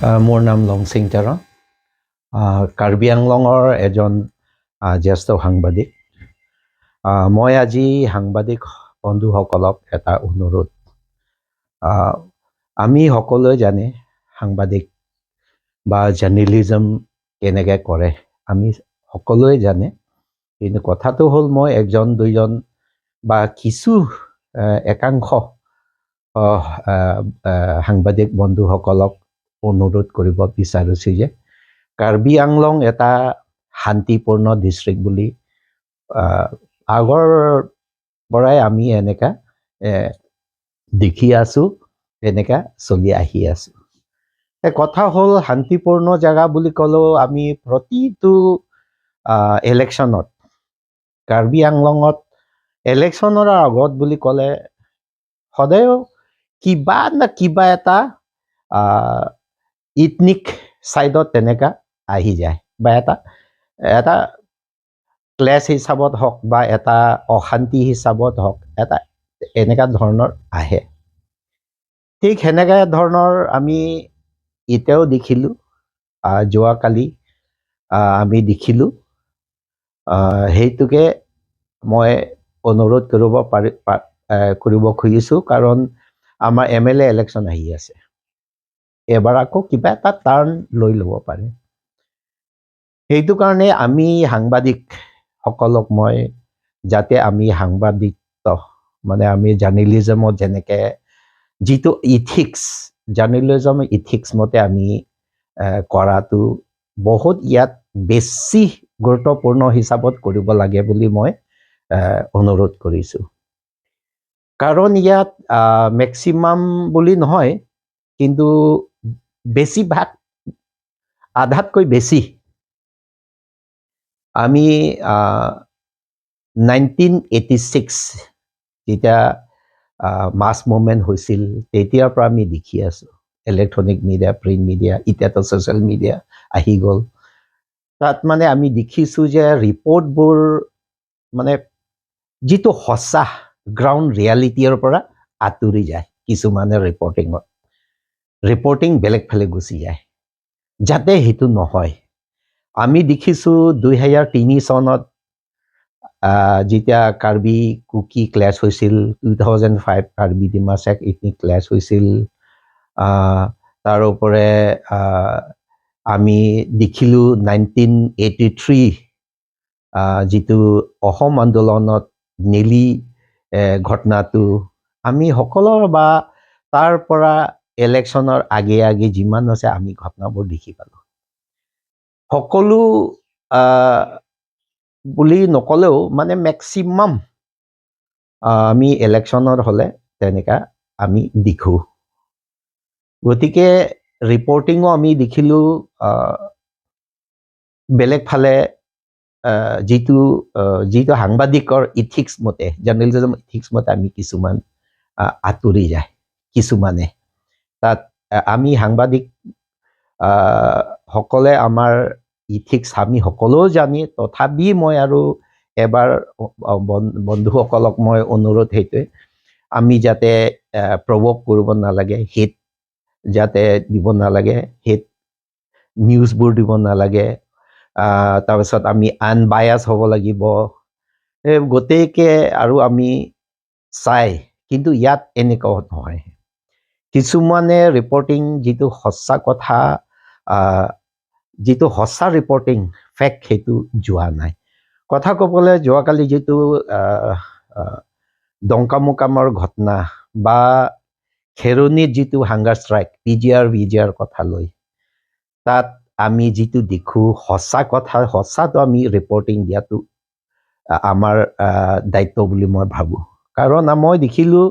মোৰ নাম লংচিং তেৰণ, কাৰ্বি আংলঙৰ এজন জ্যেষ্ঠ সাংবাদিক। মই আজি সাংবাদিক বন্ধুসকলক এটা অনুৰোধ। আমি সকলোৱে জানে সাংবাদিক বা জাৰ্নেলিজম কেনেকৈ কৰে, আমি সকলোৱে জানে। কিন্তু কথাটো হ'ল মই একজন দুজন বা কিছু একাংশ সাংবাদিক বন্ধুসকলক অনুৰোধ কৰিব বিচাৰিছোঁ যে কাৰ্বি আংলং এটা শান্তিপূৰ্ণ ডিষ্ট্ৰিক্ট বুলি আগৰ পৰাই আমি এনেকা দেখি আছোঁ, এনেকা চলি আহি আছোঁ। কথা হ'ল শান্তিপূৰ্ণ জেগা বুলি ক'লেও আমি প্ৰতিটো ইলেকশ্যনত কাৰ্বি আংলঙত ইলেকশ্যনৰ আগত বুলি ক'লে সদায় কিবা না কিবা এটা ইথনিক ছাইডত তেনেকা আহি যায় বা এটা ক্লেছ হিচাপত হওক বা এটা অশান্তি হিচাপত হওক এটা এনেকুৱা ধৰণৰ আহে। ঠিক সেনেকুৱা ধৰণৰ আমি এতিয়াও দেখিলোঁ, যোৱাকালি আমি দেখিলোঁ। সেইটোকে মই অনুৰোধ কৰিব খুজিছোঁ, কাৰণ আমাৰ MLA ইলেকশ্যন আহি আছে। এবাৰ আকৌ কিবা এটা টাৰ্ণ লৈ ল'ব পাৰে। সেইটো কাৰণে আমি সাংবাদিকসকলক মই যাতে আমি সাংবাদিকত্ব মানে আমি জাৰ্নেলিজমত যেনেকৈ যিটো ইথিক্স, জাৰ্নেলিজম ইথিক্স মতে আমি কৰাটো বহুত ইয়াত বেছি গুৰুত্বপূৰ্ণ হিচাপত কৰিব লাগে বুলি মই অনুৰোধ কৰিছোঁ। কাৰণ ইয়াত মেক্সিমাম বুলি নহয়, কিন্তু বেছিভাগ আধাতকৈ বেছি আমি 1986 যেতিয়া মাছ মুভমেণ্ট হৈছিল তেতিয়াৰ পৰা আমি দেখি আছোঁ। ইলেক্ট্ৰনিক মিডিয়া, প্ৰিণ্ট মিডিয়া, এতিয়াতো ছ'চিয়েল মিডিয়া আহি গ'ল। তাত মানে আমি দেখিছোঁ যে ৰিপৰ্টবোৰ মানে যিটো সঁচা গ্ৰাউণ্ড ৰিয়েলিটিৰ পৰা আঁতৰি যায়। কিছুমানে ৰিপৰ্টিং বেলেগ ফালে গুচি যায়, যাতে সেইটো নহয়। আমি দেখিছোঁ 2003 চনত যেতিয়া কাৰ্বি কুকি ক্লেছ হৈছিল, 2005 কাৰ্বি ডিমাছা ইথনিক ক্লেছ হৈছিল। তাৰোপৰি আমি দেখিলোঁ 1983 যিটো অসম আন্দোলনত নেলি ঘটনাটো আমি সকলোৰ বা তাৰ পৰা ইলেকশ্যনৰ আগে আগে যিমান আছে আমি ঘটনাবোৰ দেখি পালোঁ। সকলো বুলি নকলেও মানে মেক্সিমাম আমি ইলেকশ্যনত হ'লে তেনেকা আমি দেখোঁ। গতিকে ৰিপৰ্টিঙো আমি দেখিলোঁ বেলেগ ফালে যিটো সাংবাদিকৰ ইথিক্স মতে, জাৰ্নেলিজম ইথিক্স মতে আমি কিছুমান আঁতৰি যায় কিছুমানে। তাত আমি সাংবাদিক সকলে আমাৰ ইথিক্স আমি সকলেও জানি, তথাপি মই আৰু এবাৰ বন্ধুসকলক মই অনুৰোধ সেইটোৱে, আমি যাতে প্ৰভোক কৰিব নালাগে, হেট যাতে দিব নালাগে, হেট নিউজবোৰ দিব নালাগে। তাৰপিছত আমি আনবায়াছ হ'ব লাগিব, গোটেইকে আৰু আমি চাই। কিন্তু ইয়াত এনেকুৱা নহয়। কিছুমানে ৰিপৰ্টিং যিটো সঁচা কথা, যিটো সঁচা ৰিপৰ্টিং ফেক্ট, সেইটো যোৱা নাই। কথা ক'বলৈ যোৱাকালি যিটো ডংকামুকামৰ ঘটনা বা খেৰণিত যিটো হাংগাৰ ষ্ট্ৰাইক, PGR কথা লৈ, তাত আমি যিটো দেখোঁ সঁচা কথা, সঁচাটো আমি ৰিপৰ্টিং দিয়াটো আমাৰ দায়িত্ব বুলি মই ভাবোঁ। কাৰণ মই দেখিলোঁ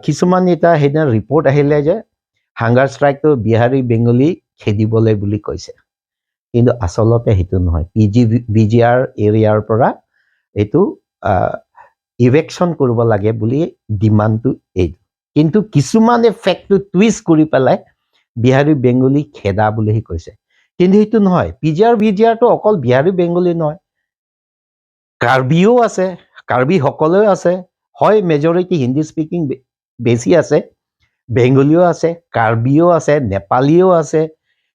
কিছুমান এতিয়া সেইদিনা ৰিপৰ্ট আহিলে যে হাংগাৰ ষ্ট্ৰাইকটো বিহাৰী বেংগলী খেদিবলৈ বুলি কৈছে, কিন্তু আচলতে সেইটো নহয়। BGR এৰিয়াৰ পৰা এইটো ইভেকশ্যন কৰিব লাগে বুলি ডিমাণ্ডটো এইটো। কিন্তু কিছুমানে ফেক্টটো টুইষ্ট কৰি পেলাই বিহাৰী বেংগলী খেদা বুলিহে কৈছে, কিন্তু সেইটো নহয়। BGRটো অকল বিহাৰী বেংগলী নহয়, কাৰ্বিও আছে, কাৰ্বি সকলেও আছে। হয়, মেজৰিটি হিন্দী স্পিকিং বেছি আছে, বেংগলীও আছে, কাৰ্বিও আছে, নেপালীও আছে,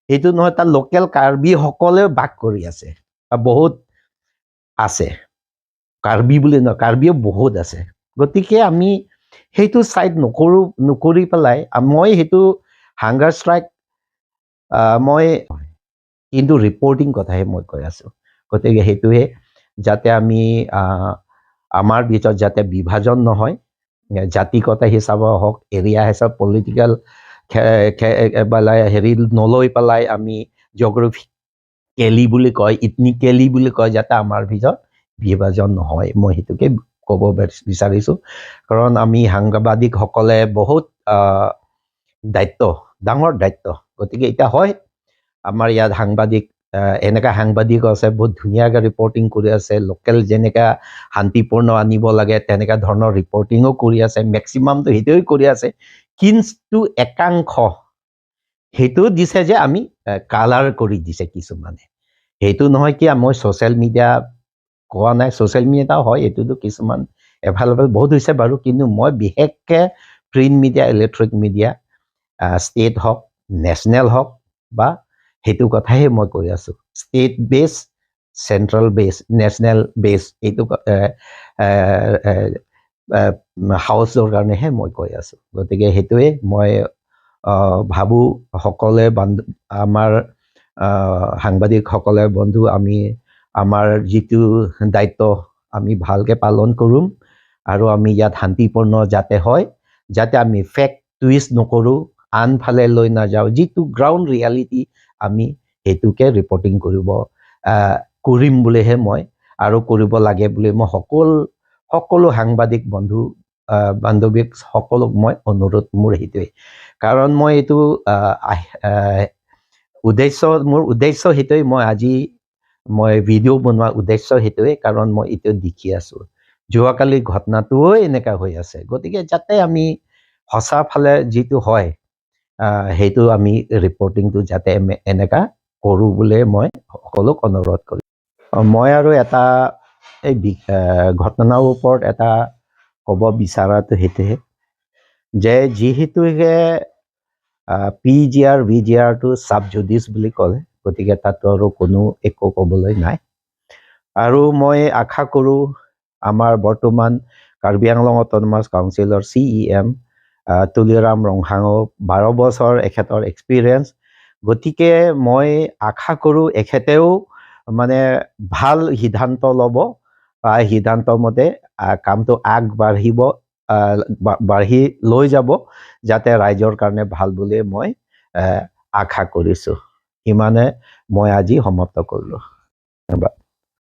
এইটো নহয়, তাৰ লোকেল কাৰ্বিসকলেও বাস কৰি আছে, বহুত আছে। কাৰ্বি বুলি নহয়, কাৰ্বিও বহুত আছে। গতিকে আমি সেইটো চাইড নকৰি পেলাই মই সেইটো হাংগাৰ ষ্ট্ৰাইক মই কিন্তু ৰিপৰ্টিং কথাহে মই কৈ আছো। গতিকে সেইটোহে যাতে আমি আমাৰ ভিতৰত যাতে বিভাজন নহয়, জাতিগত হিচাপে হওক, এৰিয়া হিচাপে পলিটিকেল হেৰি নলৈ পেলাই আমি জিঅ'গ্ৰাফিকেলি বুলি কয়, ইথনিকেলি বুলি কয়, যাতে আমাৰ ভিতৰত বিভাজন নহয়, মই সেইটোকে ক'ব বিচাৰিছোঁ। কাৰণ আমি সাংবাদিকসকলে বহুত দায়িত্ব, ডাঙৰ দায়িত্ব। গতিকে এতিয়া হয় আমাৰ ইয়াত এনেকা সাংবাদিক আছে, বহুত ধুনীয়াকৈ ৰিপৰ্টিং কৰি আছে, লোকেল যেনেকা শান্তিপূৰ্ণ আনিব লাগে তেনেকা ধৰণৰ ৰিপৰ্টিঙো কৰি আছে, মেক্সিমামটো সেইটোৱে কৰি আছে। কিন্তু একাংশ সেইটো দিছে যে আমি কালাৰ কৰি দিছে কিছুমানে। সেইটো নহয় কি মই ছ'চিয়েল মিডিয়া কোৱা নাই, ছ'চিয়েল মিডিয়াও হয়, এইটোতো কিছুমান এভেইলেবল বহুত হৈছে বাৰু, কিন্তু মই বিশেষকৈ print media, electronic media, state হওক, নেশ্যনেল হওক বা সেইটো কথাহে মই কৈ আছোঁ। ষ্টেট বেছ, চেণ্ট্ৰেল বেছ, নেশ্যনেল বেছ, এইটো হাউচৰ কাৰণেহে মই কৈ আছোঁ। গতিকে সেইটোৱে মই ভাবোঁ সকলোৱে আমাৰ সাংবাদিকসকলে বন্ধু, আমি আমাৰ যিটো দায়িত্ব আমি ভালকৈ পালন কৰিম, আৰু আমি ইয়াত শান্তিপূৰ্ণ যাতে হয়, যাতে আমি ফেক টুইষ্ট নকৰোঁ, আনফালে লৈ নাযাওঁ, যিটো গ্ৰাউণ্ড ৰিয়েলিটি আমি সেইটোকে ৰিপৰ্টিং কৰিম বুলিহে মই, আৰু কৰিব লাগে বুলি মই সকলো সাংবাদিক বন্ধু বান্ধৱীক সকলোক মই অনুৰোধ মোৰ সেইটোৱে। কাৰণ মই এইটো মোৰ উদ্দেশ্য সেইটোৱে, মই ভিডিঅ' বনোৱাৰ উদ্দেশ্য সেইটোৱে, কাৰণ মই এইটো দেখি আছোঁ যোৱাকালি ঘটনাটোও এনেকা হৈ আছে। গতিকে যাতে আমি সঁচা ফালে যিটো হয় সেইটো আমি ৰিপৰ্টিংটো যাতে এনেকা কৰোঁ বুলি মই সকলোক অনুৰোধ কৰিম। মই আৰু এটা এই ঘটনাৰ ওপৰত এটা ক'ব বিচৰাটো সেইটোহে যে যিহেতুকে PGR VGRটো চাব জুডিচ বুলি ক'লে, গতিকে তাতো আৰু কোনো একো ক'বলৈ নাই। আৰু মই আশা কৰোঁ আমাৰ বৰ্তমান কাৰ্বি আংলং অট'নমাছ কাউন্সিলৰ CEM তুলিৰাম ৰংহাঙো 12 বছৰ এখেতৰ এক্সপিৰিয়েঞ্চ। গতিকে মই আশা কৰোঁ এখেতেও মানে ভাল সিদ্ধান্ত ল'ব, সিদ্ধান্ত মতে কামটো বাঢ়ি লৈ যাব, যাতে ৰাইজৰ কাৰণে ভাল বুলি মই আশা কৰিছোঁ। ইমানে মই আজি সমাপ্ত কৰিলোঁ। ধন্যবাদ।